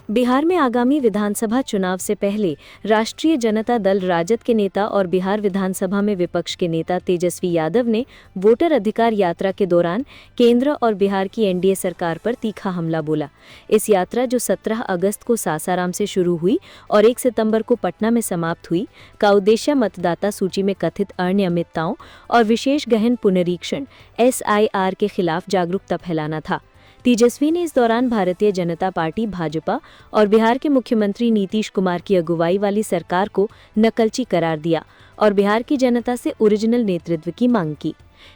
बिहार में आगामी विधानसभा चुनाव से पहले राष्ट्रीय जनता दल राजद के नेता और बिहार विधानसभा में विपक्ष के नेता तेजस्वी यादव ने वोटर अधिकार यात्रा के दौरान केंद्र और बिहार की एनडीए सरकार पर तीखा हमला बोला। इस यात्रा जो 17 अगस्त को सासाराम से शुरू हुई और 1 सितंबर को पटना में समाप्त हुई, का उद्देश्य मतदाता सूची में कथित अनियमितताओं और विशेष गहन पुनरीक्षण SIR के खिलाफ जागरूकता फैलाना था। तेजस्वी ने इस दौरान भारतीय जनता पार्टी भाजपा और बिहार के मुख्यमंत्री नीतीश कुमार की अगुवाई वाली सरकार को नकलची करार दिया और बिहार की जनता से ओरिजिनल नेतृत्व की मांग की।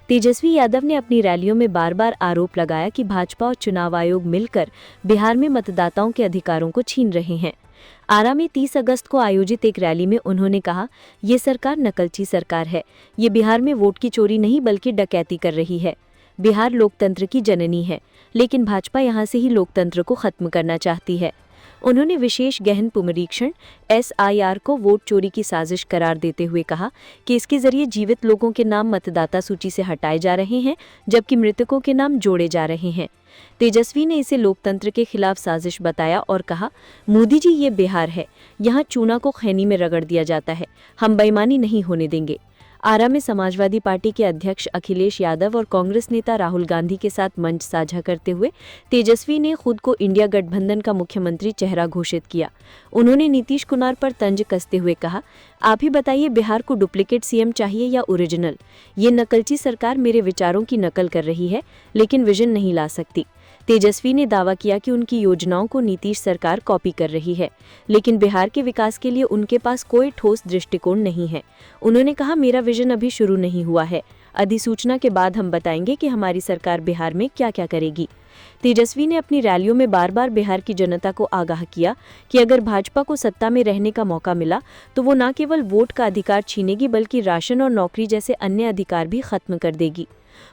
तेजस्वी यादव ने अपनी रैलियों में बार बार आरोप लगाया कि भाजपा और चुनाव आयोग मिलकर बिहार में मतदाताओं के अधिकारों को छीन रहे हैं। आरा में 30 अगस्त को आयोजित एक रैली में उन्होंने कहा, ये सरकार नकलची सरकार है। ये बिहार में वोट की चोरी नहीं बल्कि डकैती कर रही है। बिहार लोकतंत्र की जननी है, लेकिन भाजपा यहां से ही लोकतंत्र को खत्म करना चाहती है। उन्होंने विशेष गहन पुनरीक्षण SIR को वोट चोरी की साजिश करार देते हुए कहा कि इसके जरिए जीवित लोगों के नाम मतदाता सूची से हटाए जा रहे हैं, जबकि मृतकों के नाम जोड़े जा रहे हैं। तेजस्वी ने इसे लोकतंत्र के खिलाफ साजिश बताया और कहा, मोदी जी, ये बिहार है, यहाँ चूना को खैनी में रगड़ दिया जाता है। हम बेईमानी नहीं होने देंगे। आरा में समाजवादी पार्टी के अध्यक्ष अखिलेश यादव और कांग्रेस नेता राहुल गांधी के साथ मंच साझा करते हुए तेजस्वी ने खुद को इंडिया गठबंधन का मुख्यमंत्री चेहरा घोषित किया। उन्होंने नीतीश कुमार पर तंज कसते हुए कहा, आप ही बताइए, बिहार को डुप्लीकेट CM चाहिए या ओरिजिनल? ये नकलची सरकार मेरे विचारों की नकल कर रही है, लेकिन विजन नहीं ला सकती। तेजस्वी ने दावा किया कि उनकी योजनाओं को नीतीश सरकार कॉपी कर रही है, लेकिन बिहार के विकास के लिए उनके पास कोई ठोस दृष्टिकोण नहीं है। उन्होंने कहा, मेरा विजन अभी शुरू नहीं हुआ है। अधिसूचना के बाद हम बताएंगे कि हमारी सरकार बिहार में क्या क्या करेगी। तेजस्वी ने अपनी रैलियों में बार बार बिहार की जनता को आगाह किया कि अगर भाजपा को सत्ता में रहने का मौका मिला तो वो न केवल वोट का अधिकार छीनेगी बल्कि राशन और नौकरी जैसे अन्य अधिकार भी खत्म कर देगी।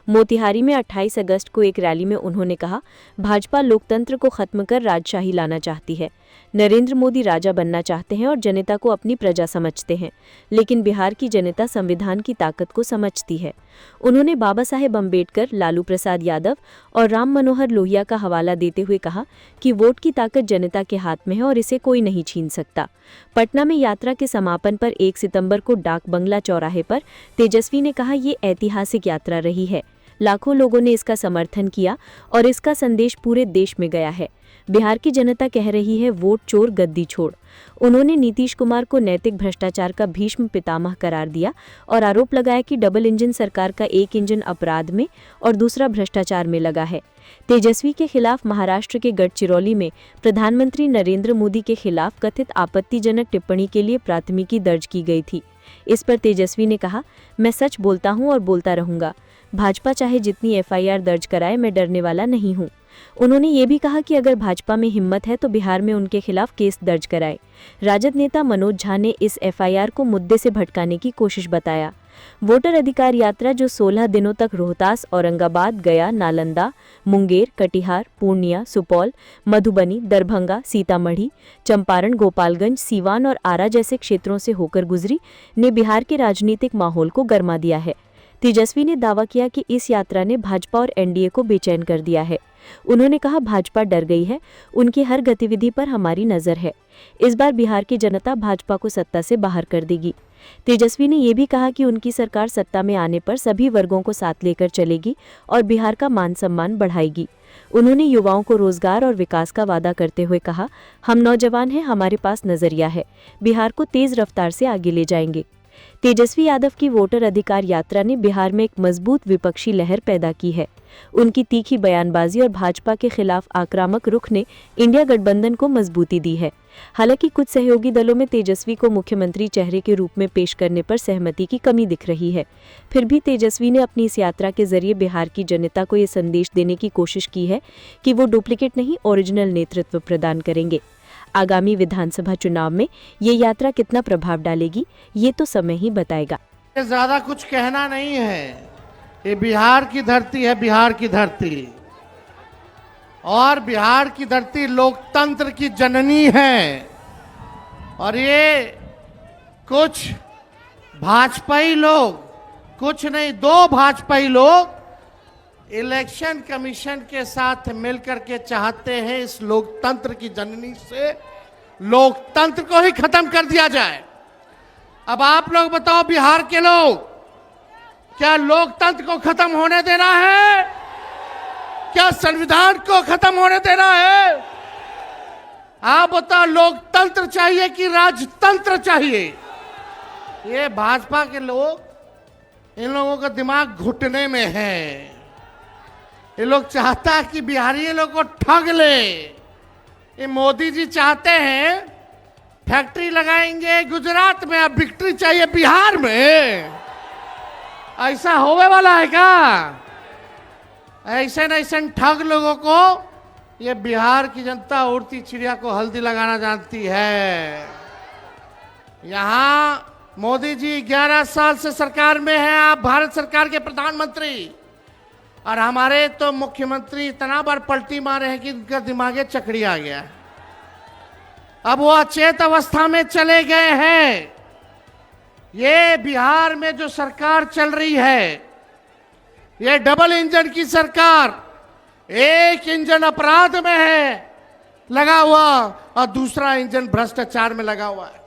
मोतिहारी में 28 अगस्त को एक रैली में उन्होंने कहा, भाजपा लोकतंत्र को खत्म कर राजशाही लाना चाहती है। नरेंद्र मोदी राजा बनना चाहते हैं और जनता को अपनी प्रजा समझते हैं, लेकिन बिहार की जनता संविधान की ताकत को समझती है। उन्होंने बाबा साहेब अम्बेडकर, लालू प्रसाद यादव और राम मनोहर लोहिया का हवाला देते हुए कहा कि वोट की ताकत जनता के हाथ में है और इसे कोई नहीं छीन सकता। पटना में यात्रा के समापन पर 1 सितंबर को डाक बंगला चौराहे पर तेजस्वी ने कहा, ये ऐतिहासिक यात्रा रही है। लाखों लोगों ने इसका समर्थन किया और इसका संदेश पूरे देश में गया है। बिहार की जनता कह रही है, वोट चोर गद्दी छोड़। उन्होंने नीतीश कुमार को नैतिक भ्रष्टाचार का भीष्म पितामह करार दिया और आरोप लगाया कि डबल इंजन सरकार का एक इंजन अपराध में और दूसरा भ्रष्टाचार में लगा है। तेजस्वी के खिलाफ महाराष्ट्र के गढ़चिरौली में प्रधानमंत्री नरेंद्र मोदी के खिलाफ कथित आपत्तिजनक टिप्पणी के लिए प्राथमिकी दर्ज की गई थी। इस पर तेजस्वी ने कहा, मैं सच बोलता हूं और बोलता रहूंगा। भाजपा चाहे जितनी FIR दर्ज कराए, मैं डरने वाला नहीं हूं। उन्होंने ये भी कहा कि अगर भाजपा में हिम्मत है तो बिहार में उनके खिलाफ केस दर्ज कराए। राजद नेता मनोज झा ने इस FIR को मुद्दे से भटकाने की कोशिश बताया। वोटर अधिकार यात्रा जो 16 दिनों तक रोहतास, औरंगाबाद, गया, नालंदा, मुंगेर, कटिहार, पूर्णिया, सुपौल, मधुबनी, दरभंगा, सीतामढ़ी, चंपारण, गोपालगंज, सीवान और आरा जैसे क्षेत्रों से होकर गुजरी, ने बिहार के राजनीतिक माहौल को गरमा दिया है। तेजस्वी ने दावा किया कि इस यात्रा ने भाजपा और एनडीए को बेचैन कर दिया है। उन्होंने कहा, भाजपा डर गई है, उनकी हर गतिविधि पर हमारी नजर है। इस बार बिहार की जनता भाजपा को सत्ता से बाहर कर देगी। तेजस्वी ने यह भी कहा कि उनकी सरकार सत्ता में आने पर सभी वर्गों को साथ लेकर चलेगी और बिहार का मान सम्मान बढ़ाएगी। उन्होंने युवाओं को रोजगार और विकास का वादा करते हुए कहा, हम नौजवान हैं, हमारे पास नजरिया है, बिहार को तेज रफ्तार से आगे ले जाएंगे। तेजस्वी यादव की वोटर अधिकार यात्रा ने बिहार में एक मजबूत विपक्षी लहर पैदा की है। उनकी तीखी बयानबाजी और भाजपा के खिलाफ आक्रामक रुख ने इंडिया गठबंधन को मजबूती दी है। हालांकि कुछ सहयोगी दलों में तेजस्वी को मुख्यमंत्री चेहरे के रूप में पेश करने पर सहमति की कमी दिख रही है। फिर भी तेजस्वी ने अपनी इस यात्रा के जरिए बिहार की जनता को ये संदेश देने की कोशिश की है कि वो डुप्लीकेट नहीं, ओरिजिनल नेतृत्व प्रदान करेंगे। आगामी विधानसभा चुनाव में ये यात्रा कितना प्रभाव डालेगी, ये तो समय ही बताएगा। ज्यादा कुछ कहना नहीं है। ये बिहार की धरती है, बिहार की धरती, और बिहार की धरती लोकतंत्र की जननी है। और ये कुछ भाजपाई लोग, कुछ नहीं, 2 भाजपाई लोग इलेक्शन कमीशन के साथ मिलकर के चाहते हैं इस लोकतंत्र की जननी से लोकतंत्र को ही खत्म कर दिया जाए। अब आप लोग बताओ, बिहार के लोग, क्या लोकतंत्र को खत्म होने देना है? क्या संविधान को खत्म होने देना है? आप बताओ, लोकतंत्र चाहिए कि राजतंत्र चाहिए? ये भाजपा के लोग, इन लोगों का दिमाग घुटने में है। ये लोग चाहता है कि बिहारी लोग को ठग ले। ये मोदी जी चाहते हैं फैक्ट्री लगाएंगे गुजरात में, अब विक्ट्री चाहिए बिहार में। ऐसा होने वाला है क्या? ऐसे न ऐसे ठग लोगों को ये बिहार की जनता उड़ती चिड़िया को हल्दी लगाना जानती है। यहां मोदी जी 11 साल से सरकार में हैं, आप भारत सरकार के प्रधानमंत्री, और हमारे तो मुख्यमंत्री इतना बार पलटी मारे हैं कि उनका दिमागे चकड़ी आ गया। अब वो अचेत अवस्था में चले गए हैं। ये बिहार में जो सरकार चल रही है, ये डबल इंजन की सरकार, एक इंजन अपराध में है लगा हुआ और दूसरा इंजन भ्रष्टाचार में लगा हुआ है।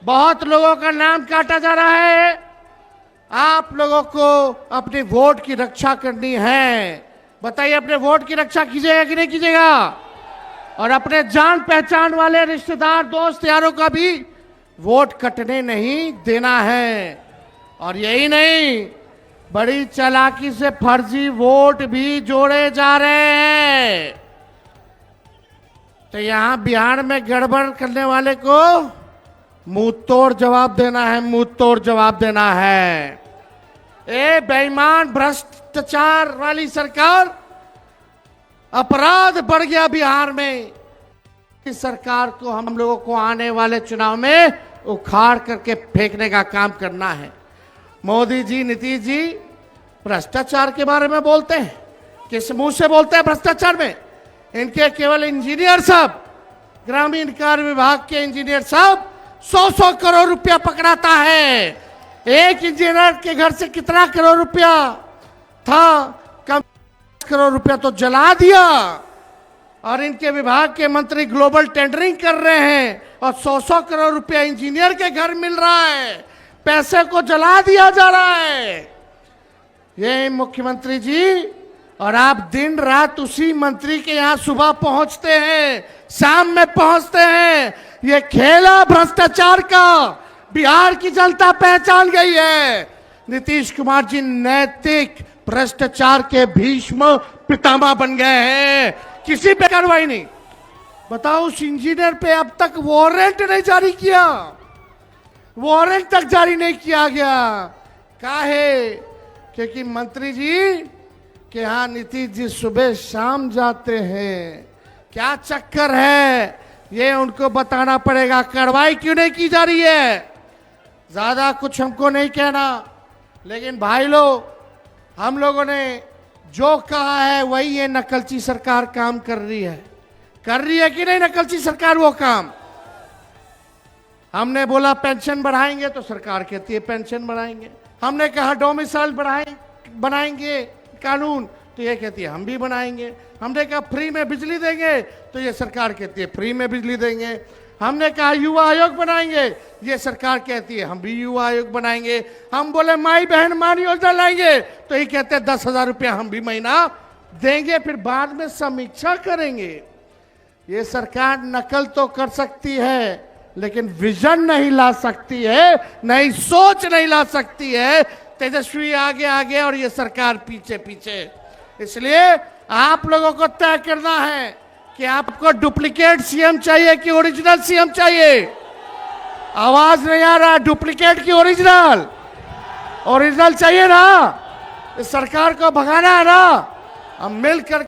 बहुत लोगों का नाम काटा जा रहा है। आप लोगों को अपने वोट की रक्षा करनी है। बताइए, अपने वोट की रक्षा कीजिएगा कि नहीं कीजिएगा? और अपने जान पहचान वाले रिश्तेदार, दोस्त यारों का भी वोट कटने नहीं देना है। और यही नहीं, बड़ी चालाकी से फर्जी वोट भी जोड़े जा रहे हैं। तो यहां बिहार में गड़बड़ करने वाले को मुंह तोड़ जवाब देना है, मुंह तोड़ जवाब देना है। ए बेईमान भ्रष्टाचार वाली सरकार, अपराध बढ़ गया बिहार में। इस सरकार को हम लोगों को आने वाले चुनाव में उखाड़ करके फेंकने का काम करना है। मोदी जी, नीतीश जी भ्रष्टाचार के बारे में बोलते हैं, किस मुंह से बोलते हैं भ्रष्टाचार में? इनके केवल इंजीनियर साहब, ग्रामीण कार्य विभाग के इंजीनियर साहब 100-100 करोड़ रुपया पकड़ाता है। एक इंजीनियर के घर से कितना करोड़ रुपया था? कम करोड़ रुपया तो जला दिया। और इनके विभाग के मंत्री ग्लोबल टेंडरिंग कर रहे हैं और 100-100 करोड़ रुपया इंजीनियर के घर मिल रहा है। पैसे को जला दिया जा रहा है। ये मुख्यमंत्री जी, और आप दिन रात उसी मंत्री के यहां सुबह पहुंचते हैं, शाम में पहुंचते हैं। ये खेला भ्रष्टाचार का बिहार की जनता पहचान गई है। नीतीश कुमार जी नैतिक भ्रष्टाचार के भीष्म पितामह बन गए हैं। किसी पे कार्रवाई नहीं। बताओ, उस इंजीनियर पे अब तक वारंट नहीं जारी किया, वारंट तक जारी नहीं किया गया। काहे? क्योंकि मंत्री जी के यहाँ नीतीश जी सुबह शाम जाते हैं। क्या चक्कर है, ये उनको बताना पड़ेगा। कार्रवाई क्यों नहीं की जा रही है? ज्यादा कुछ हमको नहीं कहना, लेकिन भाई लोग, हम लोगों ने जो कहा है वही ये नकलची सरकार काम कर रही है। कर रही है कि नहीं नकलची सरकार वो काम? हमने बोला पेंशन बढ़ाएंगे तो सरकार कहती है पेंशन बढ़ाएंगे। हमने कहा डोमिसाइल बनाएंगे कानून, तो ये कहती है हम भी बनाएंगे। हमने कहा फ्री में बिजली देंगे, तो ये सरकार कहती है फ्री में बिजली देंगे। हमने कहा युवा आयोग बनाएंगे, ये सरकार कहती है हम भी युवा आयोग बनाएंगे। हम बोले माई बहन मान योजना लाएंगे, तो ये कहते हैं 10,000 रुपया हम भी महीना देंगे, फिर बाद में समीक्षा करेंगे। ये सरकार नकल तो कर सकती है, लेकिन विजन नहीं ला सकती है, नई सोच नहीं ला सकती है। तेजस्वी आगे आगे और ये सरकार पीछे पीछे। इसलिए आप लोगों को तय करना है कि आपको डुप्लीकेट सीएम चाहिए कि ओरिजिनल सीएम चाहिए। आवाज नहीं आ रहा, डुप्लीकेट की ओरिजिनल? ओरिजिनल चाहिए ना। इस सरकार को भगाना है ना। हम मिलकर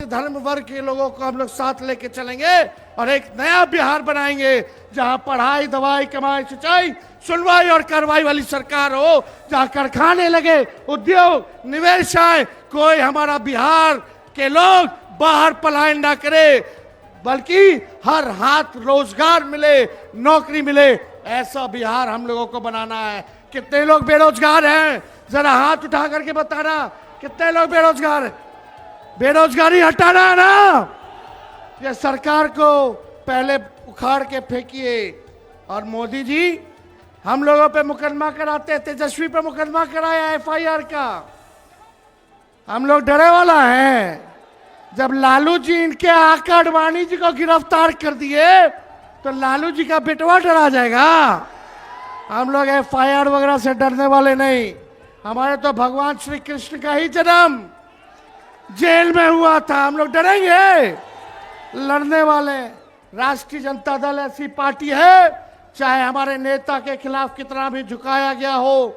धर्म वर्ग के लोगों को हम लोग साथ लेके चलेंगे और एक नया बिहार बनाएंगे, जहां पढ़ाई, दवाई, कमाई, सिंचाई, सुनवाई और कार्रवाई वाली सरकार हो, जहां कारखाने लगे, उद्योग, निवेश आए, कोई हमारा बिहार के लोग बाहर पलायन ना करे, बल्कि हर हाथ रोजगार मिले, नौकरी मिले। ऐसा बिहार हम लोगों को बनाना है। कितने लोग बेरोजगार हैं, जरा हाथ उठा करके बताना। कितने लोग बेरोजगार हैं? बेरोजगारी हटाना है ना। ये सरकार को पहले उखाड़ के फेंकिए। और मोदी जी हम लोगों पे मुकदमा कराते, तेजस्वी पे मुकदमा कराया एफआईआर का। हम लोग डरे वाला है। जब लालू जी इनके आका अडवाणी जी को गिरफ्तार कर दिए तो लालू जी का बेटवा डरा जाएगा। हम लोग एफआईआर वगैरह से डरने वाले नहीं। हमारे तो भगवान श्री कृष्ण का ही जन्म जेल में हुआ था। हम लोग डरेंगे? लड़ने वाले। राष्ट्रीय जनता दल ऐसी पार्टी है, चाहे हमारे नेता के खिलाफ कितना भी झुकाया गया हो,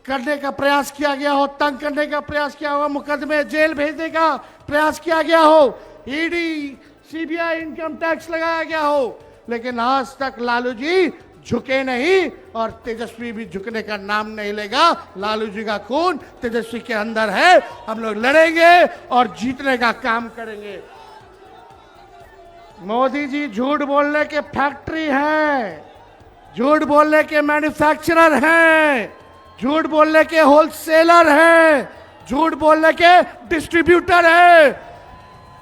करने का प्रयास किया गया हो, तंग करने का प्रयास किया हो, मुकदमे जेल भेजने का प्रयास किया गया हो, ईडी सीबीआई इनकम टैक्स लगाया गया हो, लेकिन आज तक लालू जी झुके नहीं और तेजस्वी भी झुकने का नाम नहीं लेगा। लालू जी का खून तेजस्वी के अंदर है। हम लोग लड़ेंगे और जीतने का काम करेंगे। मोदी जी झूठ बोलने के फैक्ट्री हैं, झूठ बोलने के मैन्युफैक्चरर हैं, झूठ बोलने के होलसेलर हैं, झूठ बोलने के डिस्ट्रीब्यूटर हैं।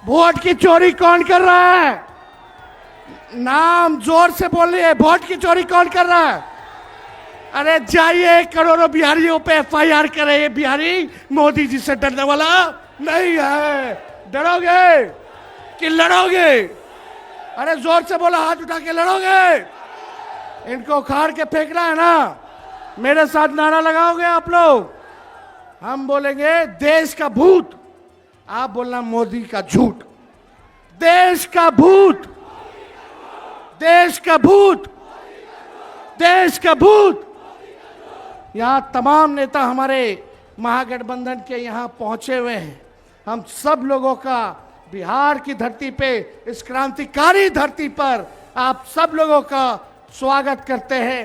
वोट की चोरी कौन कर रहा है? नाम जोर से बोलिए। वोट की चोरी कौन कर रहा है? अरे जाइए करोड़ों बिहारियों पे एफआईआर करे। ये बिहारी मोदी जी से डरने वाला नहीं है। डरोगे कि लड़ोगे? अरे जोर से बोला, हाथ उठा के लड़ोगे? इनको उखाड़ के फेंकना है ना। मेरे साथ नारा लगाओगे आप लोग? हम बोलेंगे देश का भूत, आप बोलना मोदी का झूठ। देश का भूत, देश का भूत, देश का भूत। यहां तमाम नेता हमारे महागठबंधन के यहां पहुंचे हुए हैं। हम सब लोगों का बिहार की धरती पे, इस क्रांतिकारी धरती पर आप सब लोगों का स्वागत करते हैं।